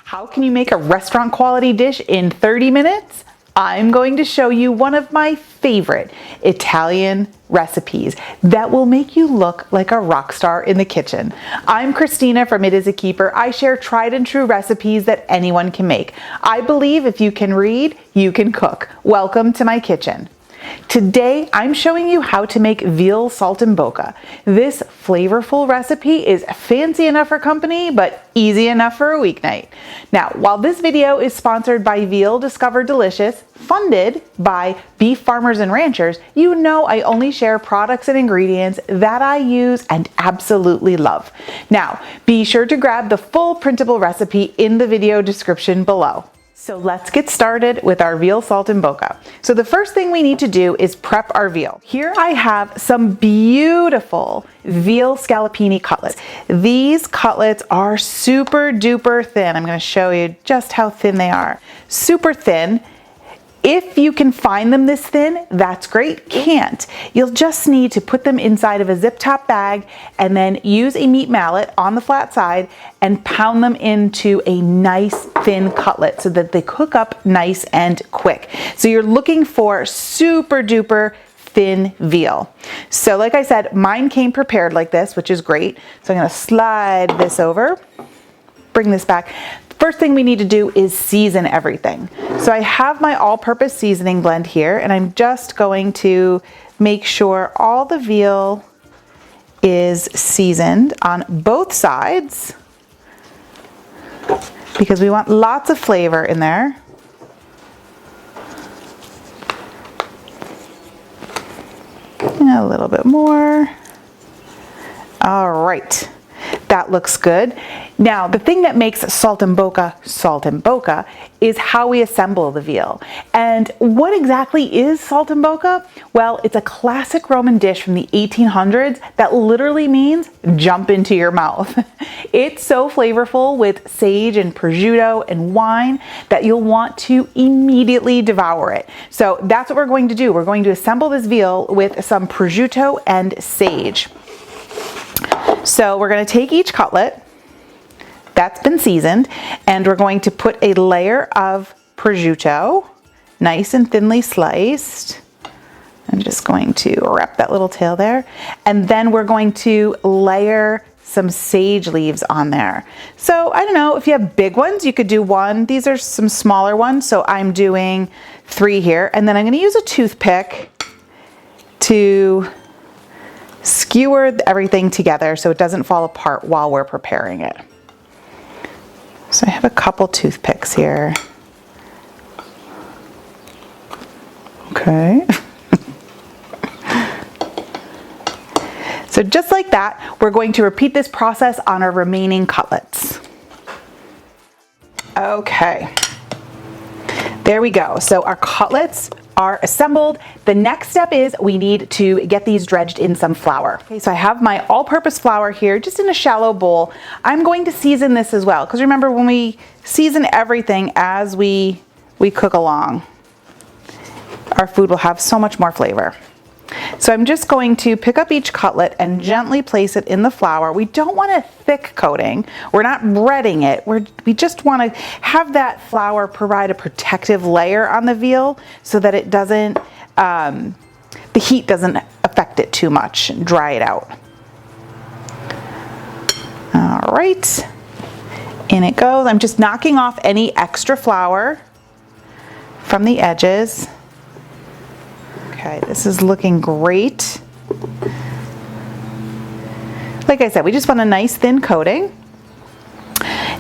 How can you make a restaurant quality dish in 30 minutes? I'm going to show you one of my favorite Italian recipes that will make you look like a rock star in the kitchen. I'm Christina from It Is a Keeper. I share tried and true recipes that anyone can make. I believe if you can read, you can cook. Welcome to my kitchen. Today, I'm showing you how to make veal saltimbocca. This flavorful recipe is fancy enough for company, but easy enough for a weeknight. Now, while this video is sponsored by Veal Discover Delicious, funded by Beef Farmers and Ranchers, you know I only share products and ingredients that I use and absolutely love. Now, be sure to grab the full printable recipe in the video description below. So let's get started with our veal saltimbocca. So the first thing we need to do is prep our veal. Here I have some beautiful veal scallopini cutlets. These cutlets are super duper thin. I'm going to show you just how thin they are. Super thin. If you can find them this thin, that's great. Can't, you'll just need to put them inside of a zip top bag and then use a meat mallet on the flat side and pound them into a nice thin cutlet so that they cook up nice and quick. So you're looking for super duper thin veal. So like I said, mine came prepared like this, which is great. So I'm gonna slide this over, bring this back. First thing we need to do is season everything. So I have my all-purpose seasoning blend here, and I'm just going to make sure all the veal is seasoned on both sides because we want lots of flavor in there. And a little bit more. All right. That looks good. Now, the thing that makes saltimbocca is how we assemble the veal. And what exactly is saltimbocca? Well, it's a classic Roman dish from the 1800s that literally means jump into your mouth. It's so flavorful with sage and prosciutto and wine that you'll want to immediately devour it. So that's what we're going to do. We're going to assemble this veal with some prosciutto and sage. So we're going to take each cutlet that's been seasoned and we're going to put a layer of prosciutto, nice and thinly sliced. I'm just going to wrap that little tail there. And then we're going to layer some sage leaves on there. So I don't know, if you have big ones, you could do one. These are some smaller ones, so I'm doing 3 here. And then I'm going to use a toothpick to skewer everything together so it doesn't fall apart while we're preparing it. So I have a couple toothpicks here. Okay. So just like that, we're going to repeat this process on our remaining cutlets. Okay. There we go. So our cutlets are assembled. The next step is we need to get these dredged in some flour. Okay, so I have my all-purpose flour here, just in a shallow bowl. I'm going to season this as well, because remember, when we season everything as we cook along, our food will have so much more flavor. So I'm just going to pick up each cutlet and gently place it in the flour. We don't want a thick coating. We're not breading it. We just want to have that flour provide a protective layer on the veal so that it doesn't, the heat doesn't affect it too much and dry it out. All right, in it goes. I'm just knocking off any extra flour from the edges. Okay, this is looking great. Like I said, we just want a nice thin coating.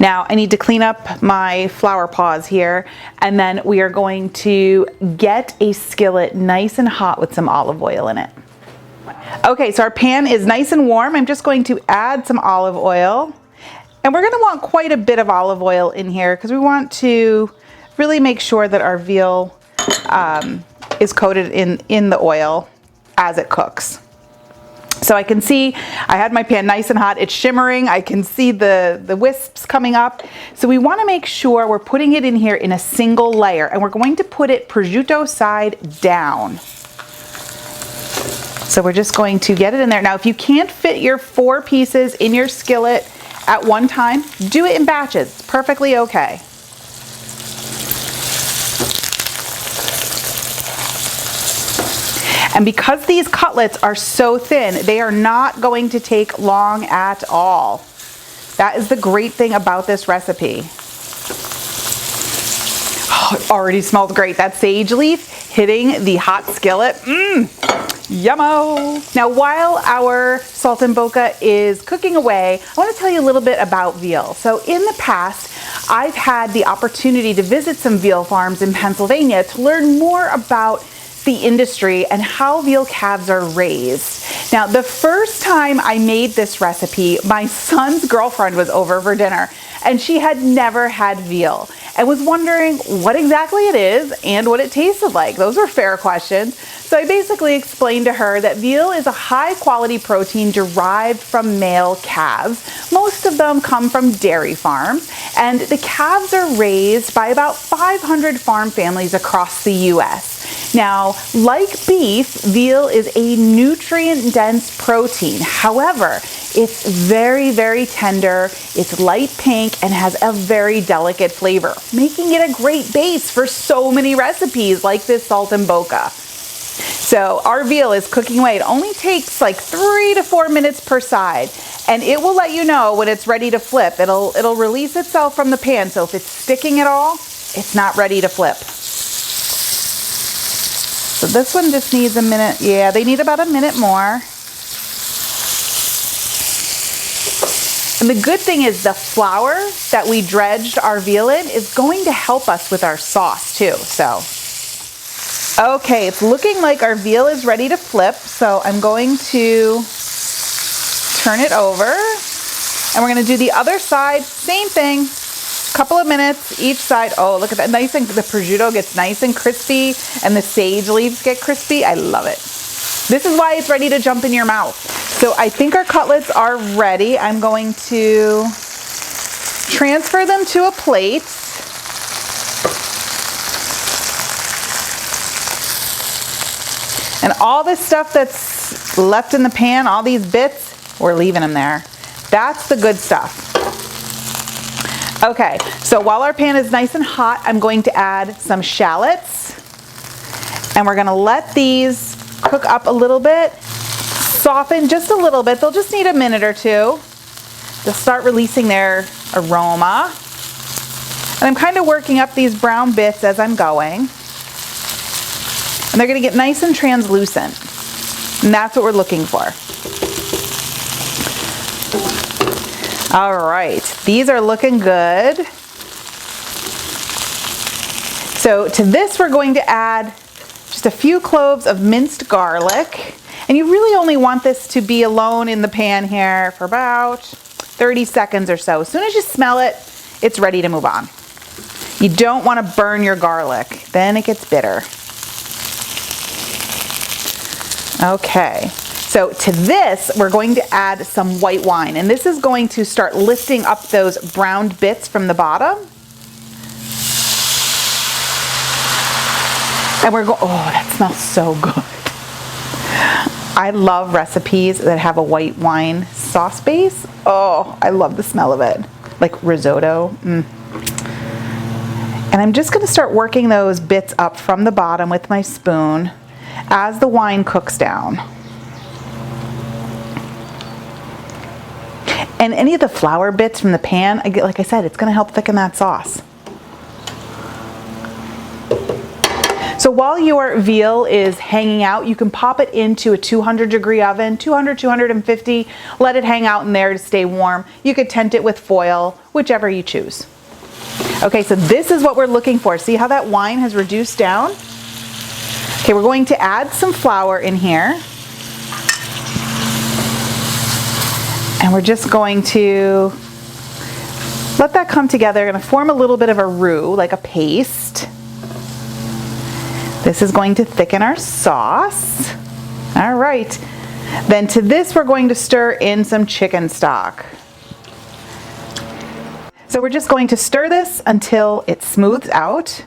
Now I need to clean up my flour paws here, and then we are going to get a skillet nice and hot with some olive oil in it. Okay, so our pan is nice and warm. I'm just going to add some olive oil, and we're going to want quite a bit of olive oil in here because we want to really make sure that our veal is coated in the oil as it cooks. So I can see I had my pan nice and hot. It's shimmering. I can see the wisps coming up. So we want to make sure we're putting it in here in a single layer, and we're going to put it prosciutto side down. So we're just going to get it in there. Now, if you can't fit your 4 pieces in your skillet at one time. Do it in batches. It's perfectly okay. And because these cutlets are so thin, they are not going to take long at all. That is the great thing about this recipe. Oh, it already smells great. That sage leaf hitting the hot skillet. Yummo! Now, while our saltimbocca is cooking away, I want to tell you a little bit about veal. So in the past, I've had the opportunity to visit some veal farms in Pennsylvania to learn more about the industry and how veal calves are raised. Now, the first time I made this recipe, my son's girlfriend was over for dinner and she had never had veal and was wondering what exactly it is and what it tasted like. Those are fair questions. So I basically explained to her that veal is a high quality protein derived from male calves. Most of them come from dairy farms, and the calves are raised by about 500 farm families across the US. Now, like beef, veal is a nutrient-dense protein. However, it's very, very tender, it's light pink, and has a very delicate flavor, making it a great base for so many recipes like this saltimbocca. So our veal is cooking away. It only takes like 3 to 4 minutes per side, and it will let you know when it's ready to flip. It'll release itself from the pan, so if it's sticking at all, it's not ready to flip. So this one just needs a minute. Yeah, they need about a minute more. And the good thing is the flour that we dredged our veal in is going to help us with our sauce too. So, okay, it's looking like our veal is ready to flip. So I'm going to turn it over and we're going to do the other side. Same thing, couple of minutes each side. Oh, look at that. Nice, and the prosciutto gets nice and crispy and the sage leaves get crispy. I love it. This is why it's ready to jump in your mouth. So I think our cutlets are ready. I'm going to transfer them to a plate. And all this stuff that's left in the pan, all these bits, we're leaving them there. That's the good stuff. Okay, so while our pan is nice and hot, I'm going to add some shallots. And we're gonna let these cook up a little bit, soften just a little bit. They'll just need a minute or two. They'll start releasing their aroma. And I'm kind of working up these brown bits as I'm going. And they're gonna get nice and translucent. And that's what we're looking for. All right, these are looking good. So to this, we're going to add just a few cloves of minced garlic. And you really only want this to be alone in the pan here for about 30 seconds or so. As soon as you smell it, it's ready to move on. You don't want to burn your garlic, then it gets bitter. Okay, so to this, we're going to add some white wine, and this is going to start lifting up those browned bits from the bottom. And we're going, oh, that smells so good. I love recipes that have a white wine sauce base. Oh, I love the smell of it. Like risotto. And I'm just gonna start working those bits up from the bottom with my spoon as the wine cooks down. And any of the flour bits from the pan, like I said, it's gonna help thicken that sauce. So while your veal is hanging out, you can pop it into a 200-degree oven, 200, 250, let it hang out in there to stay warm. You could tent it with foil, whichever you choose. Okay, so this is what we're looking for. See how that wine has reduced down? Okay, we're going to add some flour in here. And we're just going to let that come together. We're going to form a little bit of a roux, like a paste. This is going to thicken our sauce. All right. Then to this, we're going to stir in some chicken stock. So we're just going to stir this until it smooths out.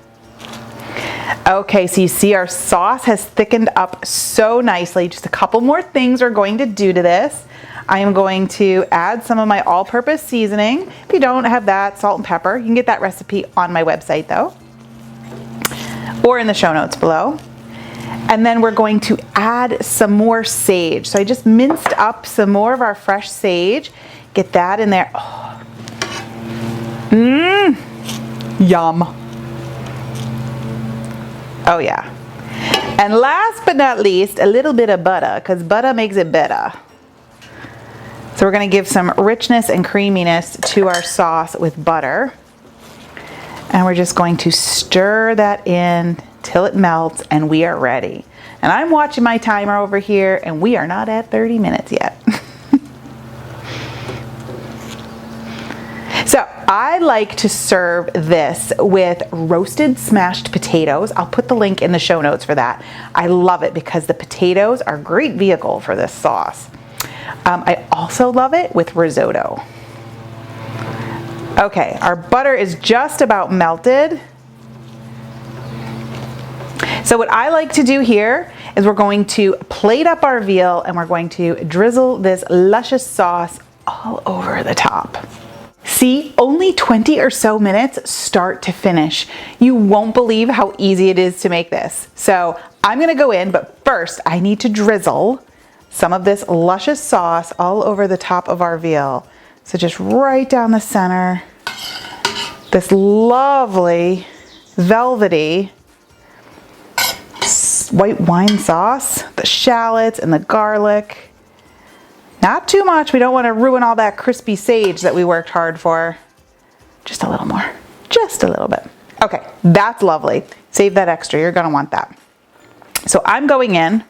Okay, so you see our sauce has thickened up so nicely. Just a couple more things we're going to do to this. I am going to add some of my all-purpose seasoning. If you don't have that, salt and pepper. You can get that recipe on my website though, or in the show notes below. And then we're going to add some more sage. So I just minced up some more of our fresh sage. Get that in there. Oh. Yum. Oh yeah. And last but not least, a little bit of butter, because butter makes it better. So we're going to give some richness and creaminess to our sauce with butter. And we're just going to stir that in till it melts and we are ready. And I'm watching my timer over here and we are not at 30 minutes yet. So I like to serve this with roasted smashed potatoes. I'll put the link in the show notes for that. I love it because the potatoes are a great vehicle for this sauce. I also love it with risotto. Okay, our butter is just about melted. So what I like to do here is we're going to plate up our veal and we're going to drizzle this luscious sauce all over the top. See, only 20 or so minutes start to finish. You won't believe how easy it is to make this. So I'm gonna go in, but first I need to drizzle some of this luscious sauce all over the top of our veal. So just right down the center, this lovely velvety white wine sauce, the shallots and the garlic. Not too much, we don't want to ruin all that crispy sage that we worked hard for. Just a little more, just a little bit. Okay, that's lovely. Save that extra, you're gonna want that. So I'm going in,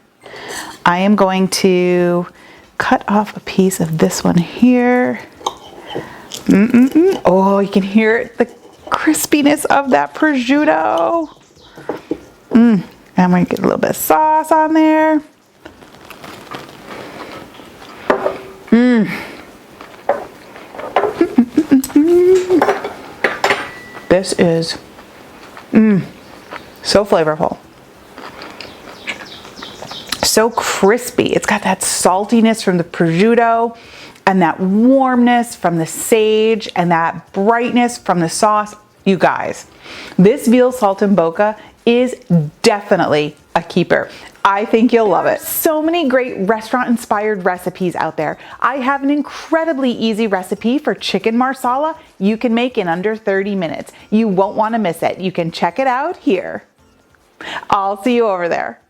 I am going to cut off a piece of this one here. Oh, you can hear it, the crispiness of that prosciutto. I'm gonna get a little bit of sauce on there. This is so flavorful. So crispy. It's got that saltiness from the prosciutto and that warmness from the sage and that brightness from the sauce. You guys, this veal saltimbocca is definitely a keeper. I think you'll love it. So many great restaurant-inspired recipes out there. I have an incredibly easy recipe for chicken marsala you can make in under 30 minutes. You won't want to miss it. You can check it out here. I'll see you over there.